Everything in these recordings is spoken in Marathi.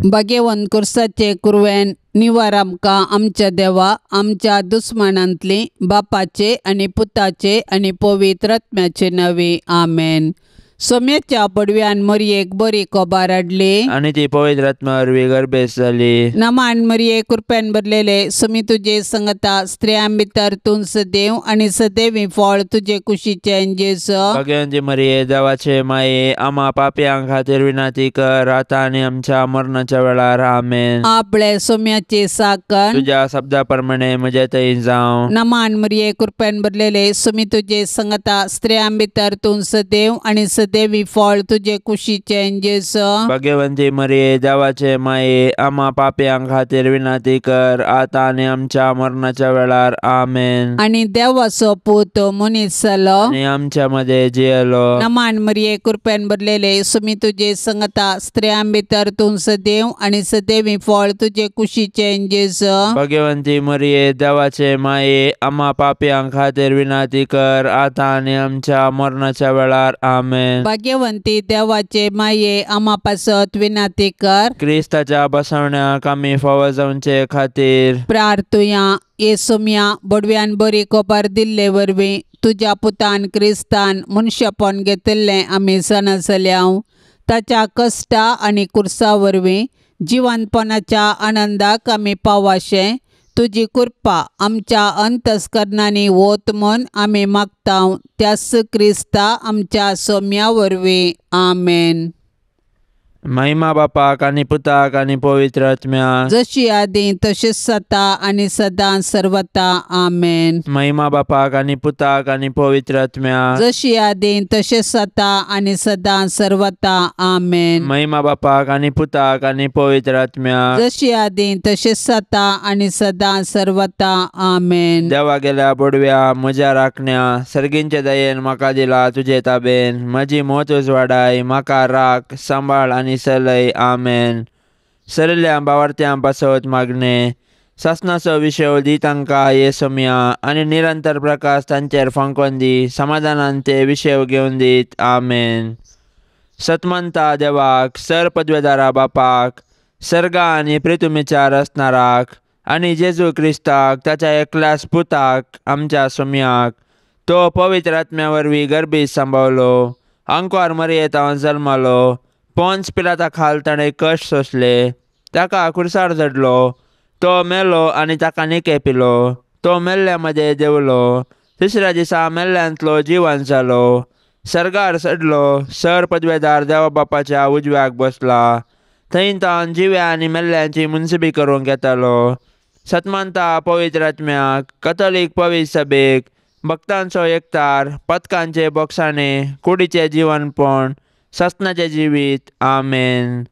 भाग्यवन कुर्साचे कुरवेन निवार आमकां आमच्या देवा आमच्या दुस्मनांतली बापाचे आनी पुताचे आनी पवित्र आत्म्याचे नवे आमेन। सोम्याच्या पडव्यान मरयेक बरी कोबार हाडली आणि ती पवित्र आत्मा वरवीं गर्भेस जाली। नमान मरये कृपेन भरलेले सुमी तुजे संगता स्त्रियां भितर तूं सदैव आनी सदैवी फळ तुजे कुशीचे जेजू। भाग्यवंती मरिये देवाचे माये आम्हा पापयांक खातीर विनंती कर आता आनी आमच्या मरणाच्या वेळार आमेन। आपले सोम्याचे साकन तुझ्या शब्दा प्रमाणे म्हजे थंय जावं। नमान मरये कृपेन भरलेले सुमी तुजे संगता स्त्रियां भितर तूं सदैव आनी सदैवी फळ तुजे कुशीचे जेजू। भाग्यवंती मरिये देवाचे माये आम्हा पापयांक खातीर विनंती कर आता आनी आमच्या मरणाच्या वेळार आमेन। आणि देवाचो पूत मनीस जालो आणि आमच्या मध्ये जियेलो। नमान मरये कृपेन भरलेले सुमी तुजे संगता स्त्रियां भितर तूं सदैव आनी सदैवी फळ तुजे कुशीचे जेजू। भाग्यवंती मरिये देवाचे माये आम्हा पापयांक खातीर विनंती कर आता आनी आमच्या मरणाच्या वेळार आमेन। भाग्यवंती देवाचे माये आम्हा पासत विनंती कर क्रिस्ताच्या बसवण्याक आमी फावो जावचे खातीर प्रार्थुया। येसुम्या बडव्यान बरी कोबार दिल्ले वरवीं तुज्या पुतान क्रिस्तान मनशापण घेतिल्लें आमी जाणा जाल्याव ताच्या कश्टा आनी कुर्सा वरवीं जिवंतपणाच्या आनंदाक आमी पावाशें तुजी कृपा आमच्या अंतस्करणांनी वोत म्हूण आमी मागतांव त्यास क्रिस्ता आमच्या सोम्या वरवीं आमेन। महिमा बापाक आनी पुताक आनी पवित्र आत्म्याक जशी आदी तशेंच जाता आनी सदां सर्वता आमेन। महिमा बापाक आनी पुताक आनी पवित्र आत्म्याक जशी आदी तशेंच जाता आनी सदां सर्वता आमेन। महिमा बापाक आनी पुताक आनी पवित्र आत्म्याक जशी आदी तशेंच जाता आनी सदां सर्वता आमेन। देवा गेल्या बुडव्या म्हज्या राखण्या सर्गींचे दयेन म्हाका दिला तुजे ताबेन म्हजी मोतूच वाडाय म्हाका राख सांबाळ आनी सलय आमेन। सरिल्ल्या बावर्त्यां पासत मागणे सासनाचो विशय दी तांकां येसुम्या आनी निरंतर प्रकाश तांचेर फंकोन दी समाधानान ते विशय घेवन दीत आमेन। सतमंता देवाक सर पदवेदारा बापाक सर्गा आनी पृथ्वीच्या रचणाराक आनी जेजू क्रिस्ताक ताच्या एकल्याच पुताक आमच्या सोम्याक तो पवित्र आत्म्या वरवीं गर्भीत सांबाळलो अंकुर मरयेंत जल्मलो पोंच पिलाता खाल ताणें कश्ट सोंसले ताका कुर्सार झडलो तो मेलो आनी ताका निके पिलो तो मेल्ल्या मध्ये देवलो तिसऱ्या दिसा मेल्ल्यांतलो जिवंत जालो सर्गार चडलो सर पदवेदार देवा बापाच्या उजव्याक बसला थंय तावन जिव्या आनी मेल्ल्यांची मुनसिबी करूंक येतालो। सतमंता पवित्र आत्म्याक कथोलीक पवित्र सभेक भक्तांचो एकतार पथकांचे बोगसाणे कुडीचे जिवनपण सस्नाचे जिवीत आमेन।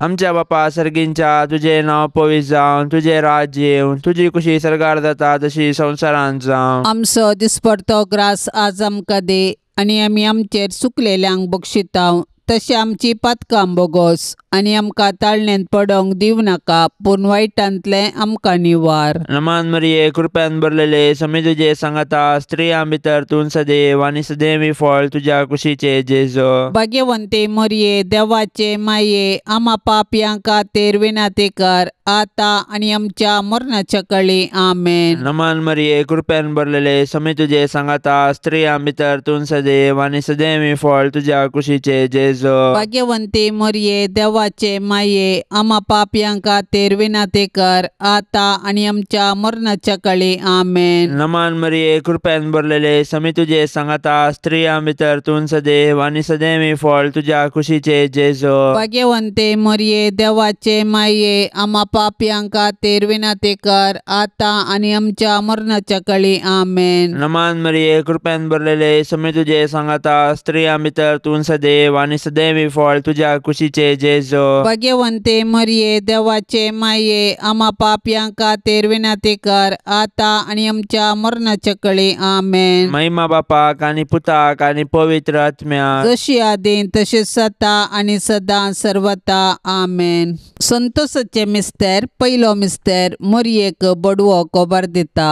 आमच्या बापा सर्गींच्या तुझे नांव पवित्र जावन तुझे राज येवन तुझी कुशी सर्गार जाता तशी संवसारांत जावं। आमचो दिसपडतो ग्रास आज आमकां दे आनी आमी आमचेर चुकलेल्यांक बक्षितांव तशें आमची पातकां बोगोस आनी आमकां ताळणेंत पडोंक दिवं नाका पूण वायटांतलें आमकां निवार। नमान मरिये कृपेन भरलेले समी तुजे सांगता स्त्रियां भितर तूं सदैव आनी सदैवी फळ तुज्या कुशीचे जेजू। भाग्यवंते मरये देवाचे माये आम्हा पापयां खातीर विनंती कर आता आनी आमच्या मरणाच्या काळी आमेन। नमान मरिये कृपेन भरलेले समी तुजे सांगता स्त्रियां भितर तूं सदैव आनी सदैवी फळ तुज्या कुशीचे जेजू। भाग्यवंते मरये देवाचे माये आम्हा पापयां खातीर विनंती कर आता आनी आमच्या मरणाच्या काळी आमेन। नमान मरिये कृपेन भरलेले समी तुजे सांगता स्त्रियां भितर तूं सदैव आनी सदैवी फळ तुज्या कुशीचे जेजू। भाग्यवंते मरये देवाचे माये आम्हा पापयां खातीर विनंती कर आता आनी आमच्या मरणाच्या काळी आमेन। नमान मरिये कृपेन भरलेले समी तुजे सांगता स्त्रियां भितर तूं सदैव आनी सदैवी फळ तुज्या कुशीचे जेजू। भाग्यवंते मरये देवाचे माये आम्हा पापयां खातीर विनंती कर आता आनी आमच्या मरणाच्या काळी आमेन। महिमा बापाक आनी पुताक आनी पवित्र आत्म्याक जशी आदी तशेंच जाता आनी सदां सर्वता आमेन। संतोषाचे मिस्तेर पयलो मिस्तेर मरयेक बडवो कोबार दिता।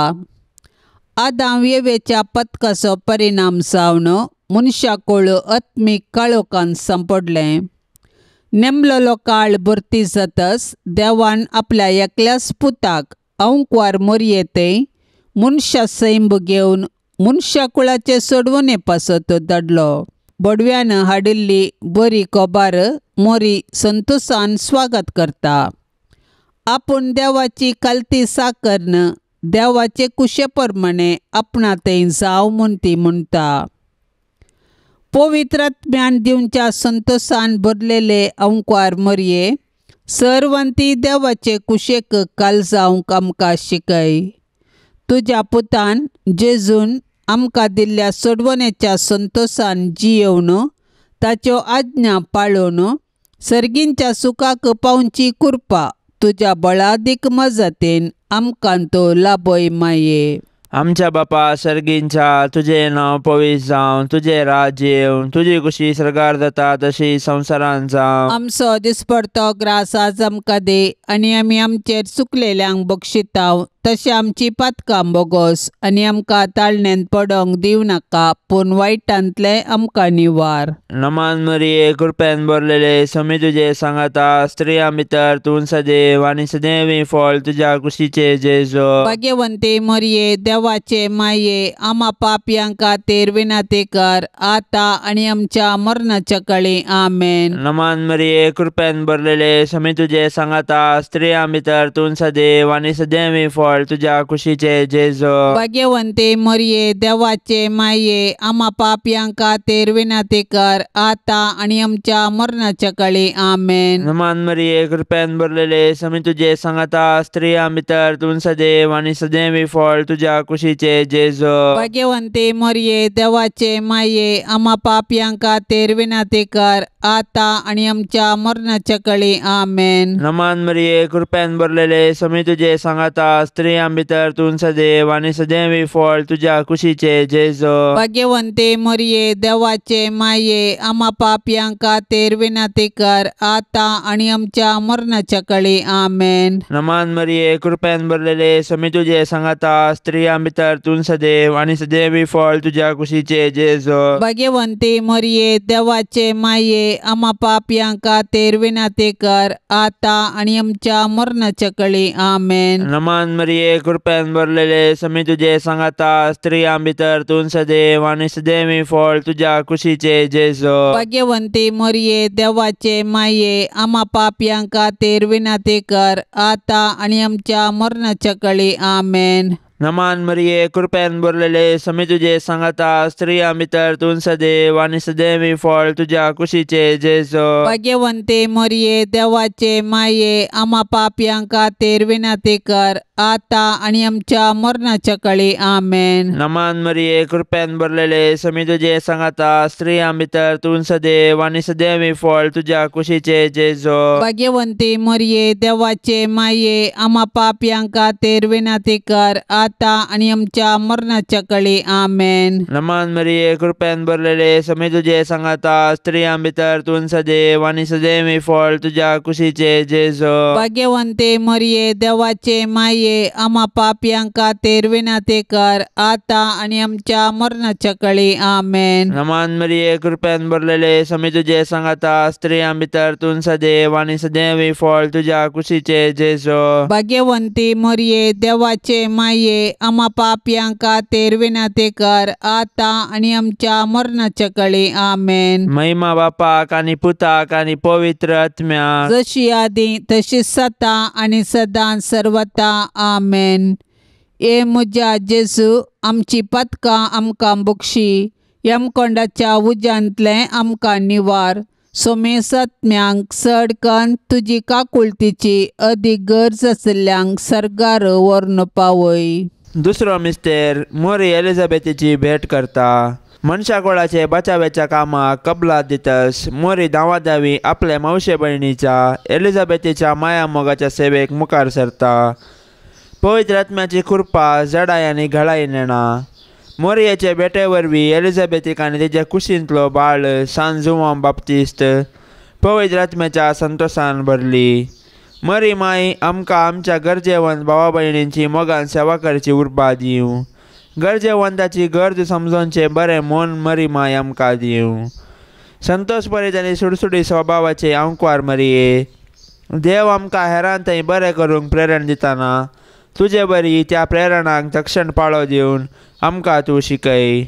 आदां येवेच्या पथकाचो परिणाम जावन मनशाकुळ आत्मीक काळोखांत सांपडलें नेमलेलो काळ भरती जातस देवान आपल्या एकल्याच पुताक अंकवार मोरयेते मनशा सैंब घेवन मनशा कुळाचे सोडवणे पासत धाडलो. बडव्यान हाडिल्ली बरी कोबार मोरी संतोषान स्वागत करता. आपूण देवाची कालती साकरन देवाचे कुशे प्रमाणे आपणा थंय जाव म्हूण ती म्हणटा. पवित्रात्म्यान दिवच्या संतोषान भरलेले अंकवार मोरये सर्वंती देवाचे कुशेक काल जावंक आमकां शिकय. तुज्या पुतान जेजून आमकां दिल्ल्या सोडवणेच्या संतोषान जियेवन ताच्यो आज्ञा पाळून सर्गींच्या सुखाक पावची कृपा तुज्या बळादीक मजतेन आमकां तो लाभय माये. आमच्या बापा सर्गींच्या तुझे नाव पवित्र जावं, तुझे राज्य येवं, तुझी कुशी सरकार जाता तशी संवसारान जावं. आमचो दिसपडतो ग्रास आज आमकां दे आनी आमी आमचेर चुकलेल्यांक बक्षितांव तशें आमची पातकां बोगोस आनी आमकां ताळण्यांत पडोंक दिव नाका पूण वायटांतले आमकां निवार. नमान मरिये कृपेन भरलेले समी तुझे सांगाता स्त्रियां भितर तूं सदैव आनी सदैवी फळ तुज्या कुशीचे जेजो. भाग्यवंते मरिये देवाचे माये आमा पापयांक खातीर विनाती कर आता आनी आमच्या मरणाच्या काळी आमेन. नमान मरिये कृपेन भरलेले समी तुझे सांगाता स्त्रियां भितर तूं सदैव आनी सदैवी फळ तुझ्या कुशीचे जेजो. भाग्यवंते मरिये देवाचे माये आमा पापयांक खातीर विनाती कर आता आनी आमच्या मरणाच्या काळी आमेन. नमान मरिये कृपेन भरलेले समी तुझे सांगाता स्त्रियां भितर तूं सदैव आनी सदैवी फळ तुझ्या कुशीचे जेजो. भाग्यवंते मरिये देवाचे माये आमा पापयांक खातीर विनाती कर आता आनी आमच्या मरणाच्या काळी आमेन. नमान मरिये कृपेन भरलेले समी तुझे सांगाता स्त्रियां भितर तूं सदैव आनी सदैवी फळ तुझ्या कुशीचे जेजो. भाग्यवंते मरिये देवाचे माये आमा पापयांक खातीर विनाती कर आता आनी आमच्या मरणाच्या काळी आमेन. नमान मरिये कृपेन भरलेले समी तुझे सांगाता स्त्रियां भितर तूं सदैव आनी सदैवी फळ तुझ्या कुशीचे जेजो. भाग्यवंते मरिये देवाचे माये आमा पापयांक खातीर विनाती कर आता आनी आमच्या मरणाच्या काळी आमेन. नमान मरिये कृपेन भरलेले समी तुझे सांगाता स्त्रियां भितर तूं सदैव आनी सदैवी फळ तुझ्या कुशीचे जेजो. भाग्यवंते मरिये देवाचे माये आमा पापयांक खातीर विनाती कर आता आनी आमच्या मरणाच्या काळी आमेन. नमान मरिये कृपेन भरलेले समी तुझे सांगाता स्त्रियां भितर तूं सदैव आनी सदैवी फळ तुझ्या कुशीचे जेजो. भाग्यवंते मरिये देवाचे माये आमा पापयांक खातीर विनाती कर आता आनी आमच्या मरणाच्या काळी आमेन. नमान मरिये कृपेन भरलेले समी तुझे सांगाता स्त्रियां भितर तूं सदैव आनी सदैवी फळ तुझ्या कुशीचे जेजो. भाग्यवंते मरिये देवाचे माये आमा पापयांक खातीर विनाती कर आता आनी आमच्या मरणाच्या काळी आमेन. नमान मरिये कृपेन भरलेले समी तुझे सांगाता स्त्रियां भितर तूं सदैव आनी सदैवी फळ तुझ्या कुशीचे जेजो. भाग्यवंते मरिये देवाचे माये आमा पापयांक खातीर विनाती कर आता आनी आमच्या मरणाच्या काळी आमेन. नमान मरिये कृपेन भरलेले समी तुझे सांगाता स्त्रियां भितर तूं सदैव आनी सदैवी फळ तुझ्या कुशीचे जेजो. भाग्यवंती मरिये देवाचे माये आमा पापयांक खातीर विनाती कर आता आनी आमच्या मरणाच्या काळी आमेन. महिमा बापाक आनी पुताक आनी पवित्र आत्म्याक जशी आदी तशी सता आनी सदां सर्वता आमेन. ए म्हज्या जेजू आमची पातकां आमकां बक्षी यमकोंडाच्या उज्यांतले आमकां निवार. सोमेस आत्म्यांक सडकन तुजी काकुळतीची अदीक गरज आशिल्ल्यांक सर्गार व्हरून पावय. दुसरो मिस्तेर मोरी एलिझाबेथीची भेट करता. मनशा कुळाचे बचावाच्या कामाक कबलात दितस मोरी दावी आपल्या मावशे भयणीच्या एलिझाबेथीच्या माया मोगाच्या सेवेक मुखार सरता. पवित्र आत्म्याची कृपा जडाय आनी घडाय नेणा. मोरयेचे भेटे वरवीं एलिझाबेथीक आनी तिच्या कुशींतलो बाळ सांजुवां बाप्तिस्त पवित्र आत्म्याच्या संतोषान भरली. मरी माई आमकां आमच्या गरजेवंत भावा भयणींची मोगान सेवा करची उर्बा दिवं. गरजेवंताची गरज समजोवचे बरें मन मरी माय आमकां दिवं. संतोष भरीत आनी सुडसुडी स्वभावाचे आंकवार मरिये, देव आमकां हेरां थंय बरें करूंक प्रेरण दितना तुजे बरी त्या प्रेरणांक तक्षण पाळो दिवन आमकां तूं शिकय.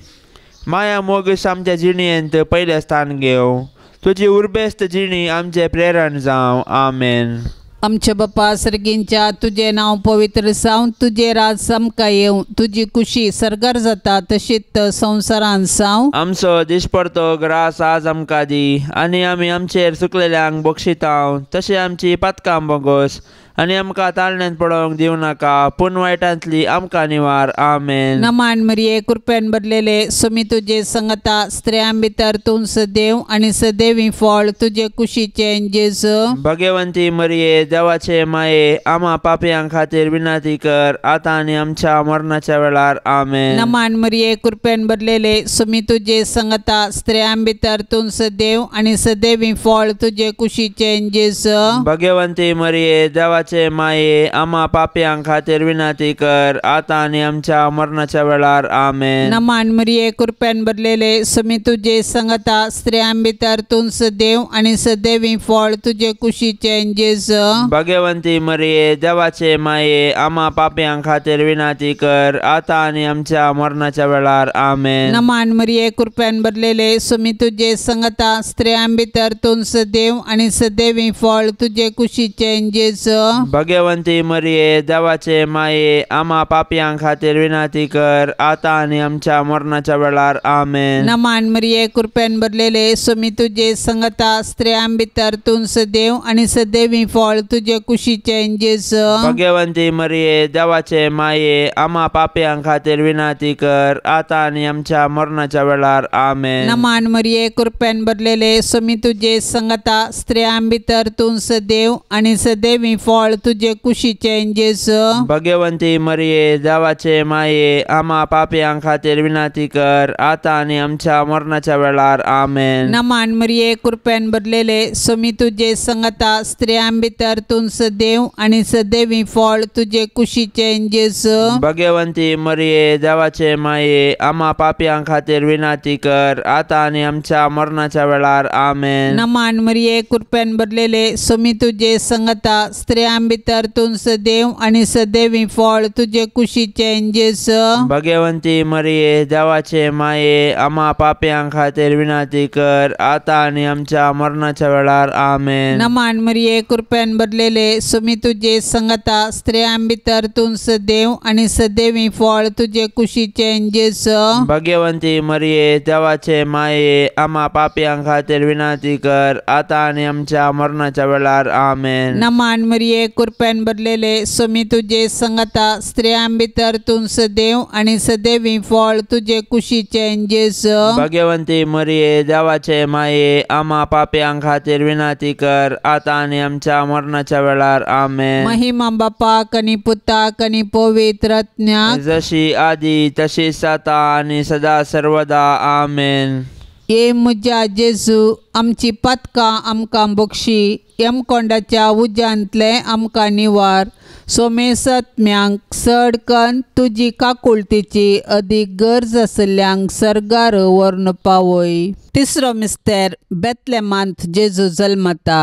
माया मोगीस आमच्या जिणेंत पयलें स्थान घेवं, तुजी उर्बेस्त जिणी आमचें प्रेरण जावं. आमेन. आमचे बापा सर्गींच्या तुझे नाव पवित्र जावं, तुझे राज आमकां येवं, तुजी कुशी सरकार जाता तशीच संवसारांत जावं. आमचो दिसपडतो ग्रास आज आमकां दी, आनी आमी आमचेर चुकलेल्यांक बक्षितांव, तशें आमची पातकां बोगोस आनी आमकां ताळण्यांत पडोवंक दिवं नाका, पूण वायटांतली आमकां निवार. आमेन. नमान मरिये कृपेन भरलेले सुमी तुजे संगता स्त्रियां भितर तूं सदैव आनी सदैवी फळ तुजे कुशीचे जेजू. भगवंती मरिये देवाचे माये, आम्हा पापयां खातीर विनाती कर, आतां आनी आमच्या मरणाच्या वेळार. आमेन. नमान मरिये कृपेन भरलेले सुमी तुजे संगता स्त्रियां भितर तूं सदैव आनी सदैवी फळ तुजे कुशीचे जेजू. भगवंती मरिये देवाचे माये, आम्हा पापयां खातीर विनाती कर, आतां आनी आमच्या मरणाच्या वेळार. आमेन. नमान मरिये कृपेन भरलेले सुमी तुजे संगता स्त्रियां भितर तूं सदैव आनी सदैवी फळ तुजे कुशीचे जेजू. भगवंती मरिये देवाचे माये, आम्हा पापयां खातीर विनाती कर, आतां आनी आमच्या मरणाच्या वेळार. आमेन. नमान मरिये कृपेन भरलेले सुमी तुजे संगता स्त्रियां भितर तूं सदैव आनी सदैवी फळ तुजे कुशीचे जेजू. भगवंती मरिये देवाचे माये, आम्हा पापयां खातीर विनाती कर, आतां आनी आमच्या मरणाच्या वेळार. आमेन. नमान मरिये कृपेन भरलेले सुमी तुजे संगता स्त्रियां भितर तूं सदैव आनी सदैवी फळ तुजे कुशीचे जेजू. भगवंती मरिये देवाचे माये, आम्हा पापयां खातीर विनाती कर, आतां आनी आमच्या मरणाच्या वेळार. आमेन. नमान मरिये कृपेन भरलेले सुमी तुजे संगता स्त्रियां भितर तूं सदैव आनी सदैवी फळ तुजे कुशीचे जेजू. भगवंती मरिये देवाचे माये, आम्हा पापयां खातीर विनाती कर, आतां आनी आमच्या मरणाच्या वेळार. आमेन. नमान मरिये कृपेन भरलेले सुमी तुजे संगता स्त्रियां भितर तूं सदैव आनी सदैवी फळ तुजे कुशीचे जेजू. भगवंती मरिये देवाचे माये, आम्हा पापयां खातीर विनाती कर, आतां आनी आमच्या मरणाच्या वेळार. आमेन. नमान मरिये कृपेन भरलेले सुमी तुजे संगता स्त्रियां भितर तूं सदैव आनी सदैवी फळ तुजे कुशीचे जेजू. भगवंती मरिये देवाचे माये, आम्हा पापयां खातीर विनाती कर, आतां आनी आमच्या मरणाच्या वेळार. आमेन. नमान मरिये कृपेन भरलेले सुमी तुजे संगता स्त्रियां भितर तूं सदैव आनी सदैवी फळ तुजे कुशीचे जेजू. भगवंती मरिये देवाचे माये, आम्हा पापयां खातीर विनाती कर, आतां आनी आमच्या मरणाच्या वेळार. आमेन. नमान मरिये कृपेन भरलेले सुमी तुजे संगता स्त्रियां भितर तूं सदैव आनी सदैवी फळ तुजे कुशीचे जेजू. भगवंती मरिये देवाचे माये, आम्हा पापयां खातीर विनाती कर, आतां आनी आमच्या मरणाच्या वेळार. आमेन. महिमा बापाक आनी पुताक आनी पवित्र आत्म्याक, जशी आदी तशीच आता आनी सदा सर्वदा. आमेन. ये म्हज्या जेजू, आमची पातकां आमकां बक्षी, यमकोंडाच्या उज्यांतले आमकां निवार. सोमेसत्म्यांक सडकन तुजी काकुळतीची अदीक गरज आसल्यांक सरगार व्हरून पावय. तिसरो मिस्तेर बेतलेमांत जेजू जल्मता.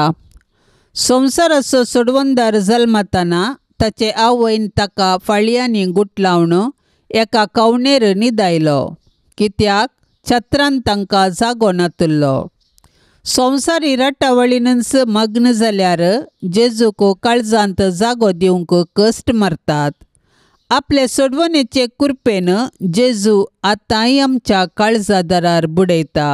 संवसाराचो सोडवंदार जल्मतना ताचे आवयन ताका फाळयांनी गुटलावन एका कवणेर न्हिदायलो, कित्याक छत्रान तांकां जागो नातलो. संवसारी रटावळीनच मग्न जाल्यार जेजूक काळजांत जागो दिवंक कश्ट मारतात. आपले सोडवणेचे कृपेन जेजू आतांय आमच्या काळजादारार बुडयता.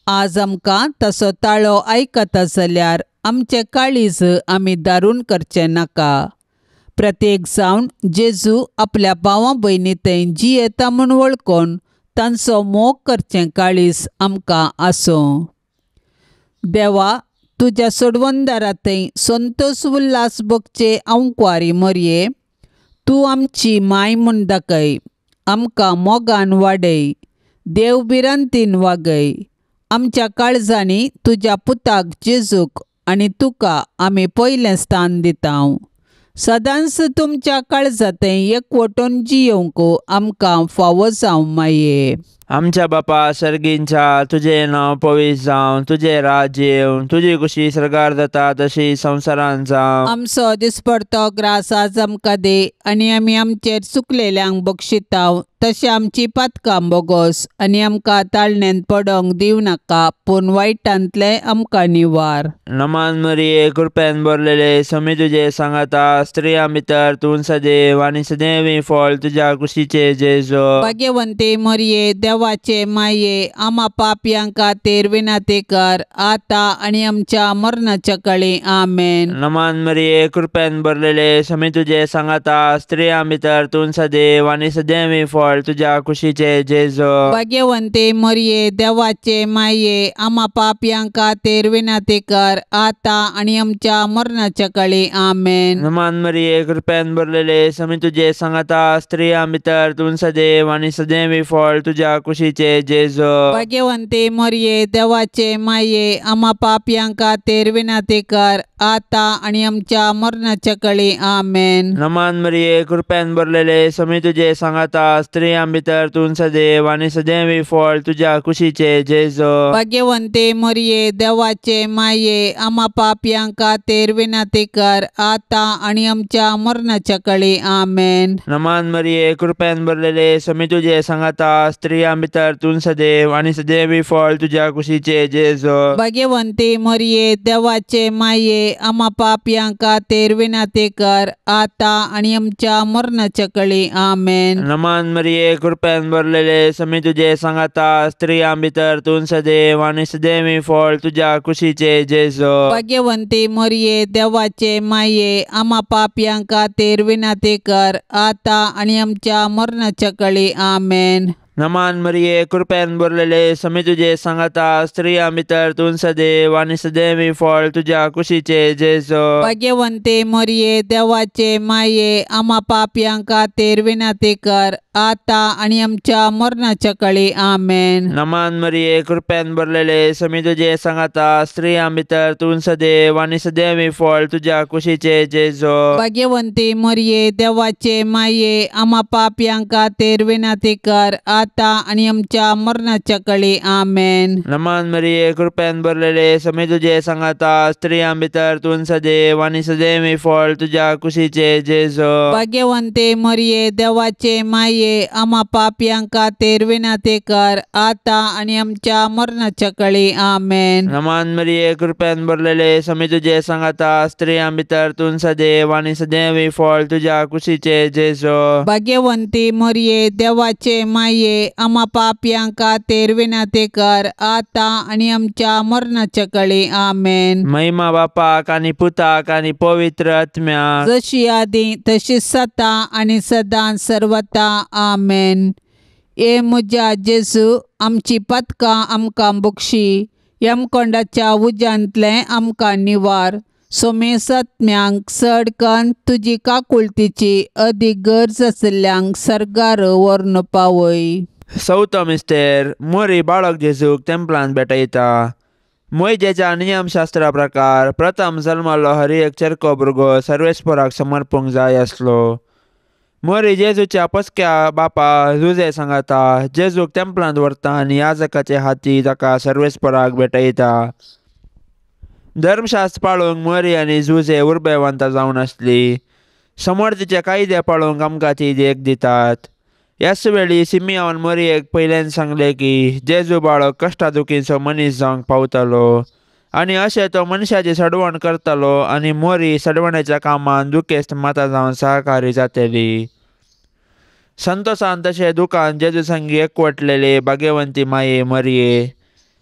आज आमकां ताचो ताळो आयकता जाल्यार आमचें काळीज आमी दारून करचें नाका. प्रत्येक जावन जेजू आपल्या भावां भयणी थंय जी येता म्हूण वळखून तांचो मोग करचें काळीज आमकां आसूं. देवा, तुज्या सोडवंदारा थंय संतोश उल्हास भोगचे आंकवारी मरये, तूं आमची माय म्हूण दाखय. आमकां मोगान वाडय, देवबिरांतीन वागय. आमच्या काळजांनी तुज्या पुताक जेजूक आनी तुका आमी पयलें स्थान दितांव. सदांच तुमच्या काळजांत एकवटून जियोंक आमकां फावो जावं माये. आमच्या बापा सर्गींच्या तुझे नाव पवित्र जावं, तुझे राज्य येवं, तुझी कुशी सरकार जाता तशी संवसारांत जावं. आमचो दिसपडतो ग्रास आज आमकां दे, आनी आमी आमचेर चुकलेल्यांक बक्षितांव, तशें आमची पातकां बोगोस, आनी आमकां ताळण्यांत पडोंक दिवं नाका, पूण वायटांतले आमकां निवार. नमान मरिये कृपेन भरलेले समी तुझे सांगाता, स्त्रियां भितर तूं सदैव आनी सदैवी फळ तुझ्या कुशीचे जेजो. भाग्यवंते मरिये देवाचे माये, आम्हा पापयांक खातीर विनाते कर, आता आनी आमच्या मरणाच्या काळी आमेन. नमान मरिये कृपेन भरलेले समी तुझे सांगाता, स्त्रियां भितर तूं सदैव आनी सदैवी फळ तुझ्या कुशीचे जेजो. भाग्यवंते मरिये देवाचे माये, आम्हा पापयांक खातीर विनाते कर, आता आनी आमच्या मरणाच्या काळी आमेन. नमान मरिये कृपेन भरलेले समी तुझे सांगाता, स्त्रियां भितर तूं सदैव आनी सदैवी फळ तुझ्या कुशीचे जेजो. भाग्यवंते मरिये देवाचे माये, आम्हा पापयांक खातीर विनाते कर, आता आनी आमच्या मरणाच्या काळी आमेन. नमान मरिये कृपेन भरलेले समी तुझे सांगाता, स्त्रियां भितर तूं सदैव आनी सदैवी फळ तुझ्या कुशीचे जेजो. भाग्यवंते मरिये देवाचे माये, आम्हा पापयांक खातीर विनाते कर, आता आनी आमच्या मरणाच्या काळी आमेन. नमान मरिये कृपेन भरलेले समी तुझे सांगाता, स्त्रियां भितर तूं सदैव आनी सदैवी फळ तुझ्या कुशीचे जेजो. भाग्यवंते मरिये देवाचे माये, आम्हा पापयांक खातीर विनाते कर, आता आनी आमच्या मरणाच्या काळी आमेन. नमान मरिये कृपेन भरलेले समी तुझे सांगाता, स्त्रियां भितर तूं सदैव आनी सदैवी फळ तुझ्या कुशीचे जेजो. भाग्यवंते मरिये देवाचे माये, आम्हा पापयांक खातीर विनाते कर, आता आनी आमच्या मरणाच्या काळी आमेन. नमान मरिये कृपेन भरलेले समी तुझे सांगाता, स्त्रियां भितर तूं सदैव आनी सदैवी फळ तुझ्या कुशीचे जेजो. भाग्यवंते मरिये देवाचे माये, आम्हा पापयांक खातीर विनाते कर, आता आनी आमच्या मरणाच्या काळी आमेन. नमान मरिये कृपेन भरलेले समी तुझे सांगाता, स्त्रियां भितर तूं सदैव आनी सदैवी फळ तुझ्या कुशीचे जेजो. भाग्यवंते मरिये देवाचे माये, आम्हा पापयांक खातीर विनाते कर, आता आनी आमच्या मरणाच्या काळी आमेन. नमान मरिये कृपेन भरलेले समी तुझे सांगाता, स्त्रियां भितर तूं सदैव आनी सदैवी फळ तुझ्या कुशीचे जेजो. भाग्यवंते मरिये देवाचे माये, आम्हा पापयांक खातीर विनाते कर, आता आनी आमच्या मरणाच्या काळी आमेन. नमान मरिये कृपेन भरलेले समी तुझे सांगाता, स्त्रियां भितर तूं सदैव आनी सदैवी फळ तुझ्या कुशीचे जेजो. भाग्यवंते मरिये देवाचे माये, आम्हा पापयांक खातीर विनाते कर, आता आनी आमच्या मरणाच्या काळी आमेन. महिमा बापाक आनी पुताक आनी पवित्र आत्म्याक, जशी आदी तशी सता आनी सदां सर्वता आमेन. ए म्हज्या जेजू, आमची पातकां आमकां बक्षी, यमकोंडाच्या उज्यांतले आमकां निवार. सोमेस आत्म्यांक सडकन तुजी काकुळतीची अदीक गरज आशिल्ल्यांक सर्गार व्हरून पावय. चवथो मिस्तेर, मोरी बाळक जेजूक तेंपलांत भेटयता. मोइजेच्या नियमशास्त्रा प्रकार प्रथम जल्मलो हर एक चेरको भुरगो सर्वेस्पराक समर्पूंक जाय आसलो. मोरी जेजूच्या पसक्या बापा जुजे सांगाता, जेजूक तेंपलांत व्हरता आनी याजकाचे हाती ताका सर्वेस्पराक भेटयता. धर्मशास्त्र पाळूंक मोरी आनी जुजे उर्बेवंतां जावन आसली. समर्थीचे कायदे पाळूंक आमकां ती देख दितात. ह्याच वेळी सिमियोन मोरयेक पयल्यान सांगले की जेजू बाळक कश्टा दुखीचो मनीस जावंक पावतलो आनी अशें तो मनशाची सडवण करतलो आनी मोरी सडवण्याच्या कामान दुखेस्त माता जावन सहकारी जातली. संतोशान तशें दुखान जेजू संगी एकवटलेले भाग्यवंती माये मरिये,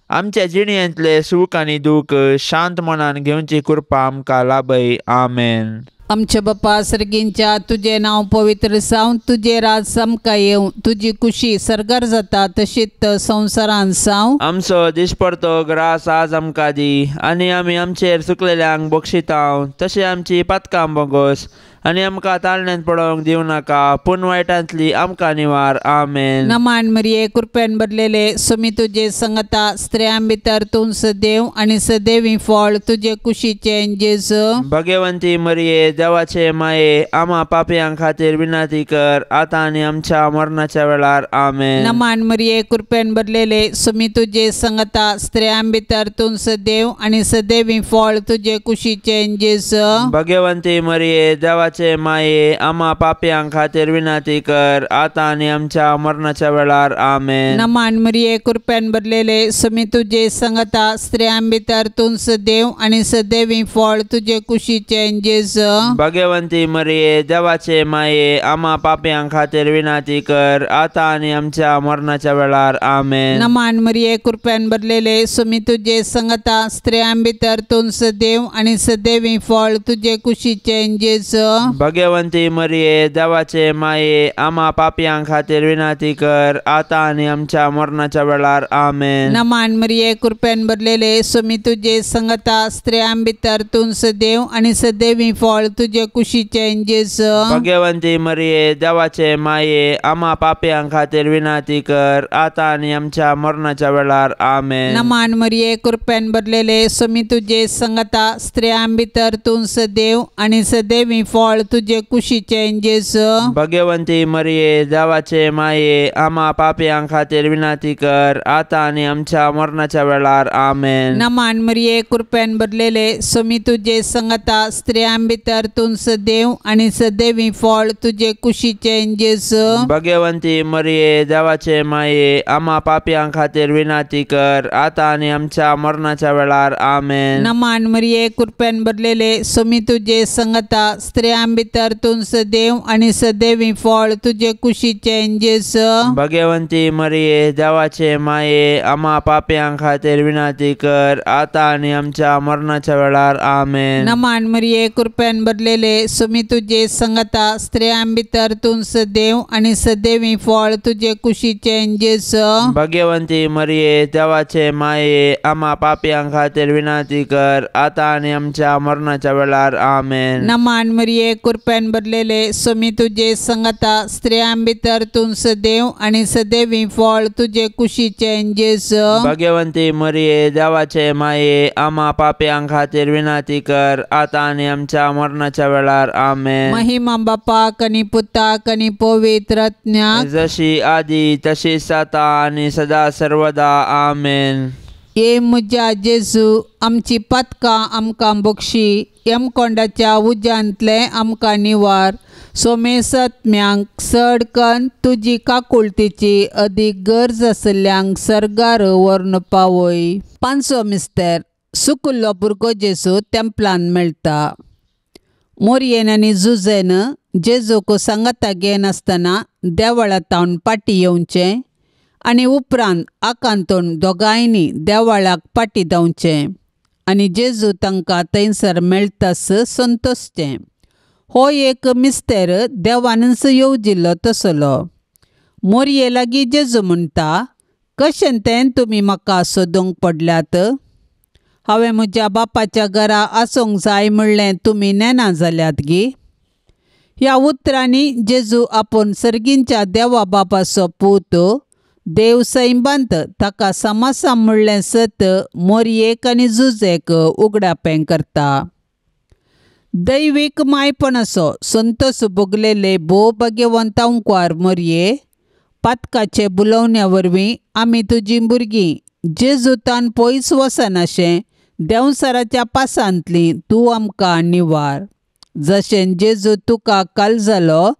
आमच्या जिणेंतले सूख आनी दूख शांत मनान घेवची कृपा आमकां लाभय. आमेन. आमच्या बापा सर्गींच्या तुझे नाव पवित्र जावं, तुझे राज आमकां येवं, तुजी कुशी सर्गार जाता तशीच संवसारांत जावं. आमचो दिसपडतो ग्रास आज आमकां दी, आनी आमी आमचेर चुकलेल्यांक बक्षितांव, तशें आमची पातकां बोगोस आनी आमकां ताळण्यांत पडोवंक दिवं नाका, पूण वायटांतली आमकां निवार. आमेन. नमान मरिये कृपेन भरलेले सुमी तुजे संगता स्त्रियां भितर तूं सदैव आनी सदैवी फळ तुजे कुशीचे जेजू. भगवंती मरिये देवाचे माये, आम्हा पापयां खातीर विनंती कर, आतां आनी आमच्या मरणाच्या वेळार. आमेन. नमान मरिये कृपेन भरलेले सुमी तुजे संगता स्त्रियां भितर तूं सदैव आनी सदैवी फळ तुजे कुशीचे जेजू. भगवंती मरिये देवाचे माये, आम्हा पापयां खातीर विनंती कर, आतां आनी आमच्या मरणाच्या वेळार. आमेन. नमान मरिये कृपेन भरलेले सुमी तुजे संगता स्त्रियां भितर तूं सदैव आनी सदैवी फळ तुजे कुशीचे जेजू. भगवंती मरिये देवाचे माये, आम्हा पापयां खातीर विनंती कर, आतां आनी आमच्या मरणाच्या वेळार. आमेन. नमान मरिये कृपेन भरलेले सुमी तुजे संगता स्त्रियां भितर तूं सदैव आनी सदैवी फळ तुजे कुशीचे जेजू. भगवंती मरिये देवाचे माये, आम्हा पापयां खातीर विनंती कर, आतां आनी आमच्या मरणाच्या वेळार. आमेन. नमान मरिये कृपेन भरलेले सुमी तुजे संगता स्त्रियां भितर तूं सदैव आनी सदैवी फळ तुजे कुशीचे जेजू. भगवंती मरिये देवाचे माये, आम्हा पापयां खातीर विनंती कर, आतां आनी आमच्या मरणाच्या वेळार. आमेन. नमान मरिये कृपेन भरलेले सुमी तुजे संगता स्त्रियां भितर तूं सदैव आनी सदैवी फळ तुजे कुशीचे जेजू. भगवंती मरिये देवाचे माये, आम्हा पापयां खातीर विनंती कर, आतां आनी आमच्या मरणाच्या वेळार. आमेन. नमान मरिये कृपेन भरलेले सुमी तुजे संगता स्त्रियां भितर तूं सदैव आनी सदैवी फळ तुजे कुशीचे जेजू. भगवंती मरिये देवाचे माये, आम्हा पापयां खातीर विनंती कर, आतां आनी आमच्या मरणाच्या वेळार. आमेन. नमान मरिये कृपेन भरलेले सुमी तुजे संगता स्त्रियां भितर तूं सदैव आनी सदैवी फळ तुजे कुशीचे जेजू. भगवंती मरिये देवाचे माये, आम्हा पापयां खातीर विनंती कर, आतां आनी आमच्या मरणाच्या वेळार. आमेन. नमान मरिये कृपेन भरलेले सुमी तुजे संगता स्त्रियां भितर तूं सदैव आनी सदैवी फळ तुजे कुशीचे जेजू. भगवंती मरिये देवाचे माये, आम्हा पापयां खातीर विनंती कर, आतां आनी आमच्या मरणाच्या वेळार. आमेन. नमान मरिये कृपेन भरलेले सुमी तुजे संगता स्त्रियां भितर तूं सदैव आनी सदैवी फळ तुजे कुशीचे जेजू. भगवंती मरिये देवाचे माये, आम्हा पापयां खातीर विनंती कर, आतां आनी आमच्या मरणाच्या वेळार. आमेन. महिमा बापाक आनी पुताक आनी पवित्र आत्म्याक, जशी आदी तशीच आता आनी सदा सर्वदा. आमेन. ये म्हज्या जेजू, आमची पातकां आमकां बक्षी, यमकोंडाच्या उज्यांतले आमकां निवार. सोमेस आत्म्यांक सडकन तुजी काकुळतीची अदीक गरज आसल्यांक सर्गार व्हरून पावय. पांचवो मिस्तेर, सुकुल्लो भुरगो जेजू तेंपलान मेळटा. मोरयेन आनी जुजेन जेजूक सांगाता घेन आसतना देवळांतावन पाटी येवचें आनी उपरांत आकांतून दोगांयनी देवळाक पाटी धांवचें आनी जेजू तांकां थंयसर मेळटास संतोसचें. हो एक मिस्तेर देवानच येवजिल्लो तसलो. मोरये लागीं जेजू म्हणटा, कशें तें तुमी म्हाका सोदूंक पडल्यात? हांवें म्हज्या बापाच्या घरा आसूंक जाय म्हणलें तुमी नेना जाल्यात गी. ह्या उतरांनी जेजू आपूण सर्गींच्या देवा बापाचो पूत, देव सैबांत ताका समासा म्हणलें सत मोरयेक आनी जुजेक उगडापें करता. दैवीक मायपणाचो संतोस भोगलेले भोव भाग्यवंतांकार मोरये, पातकाचे बुलोवण्या वरवीं आमी तुजीं भुरगीं जेजूतान पयस वचनाशें देंवसराच्या पासांतलीं तूं आमकां निवार. जशें जेजू तुका काल जालो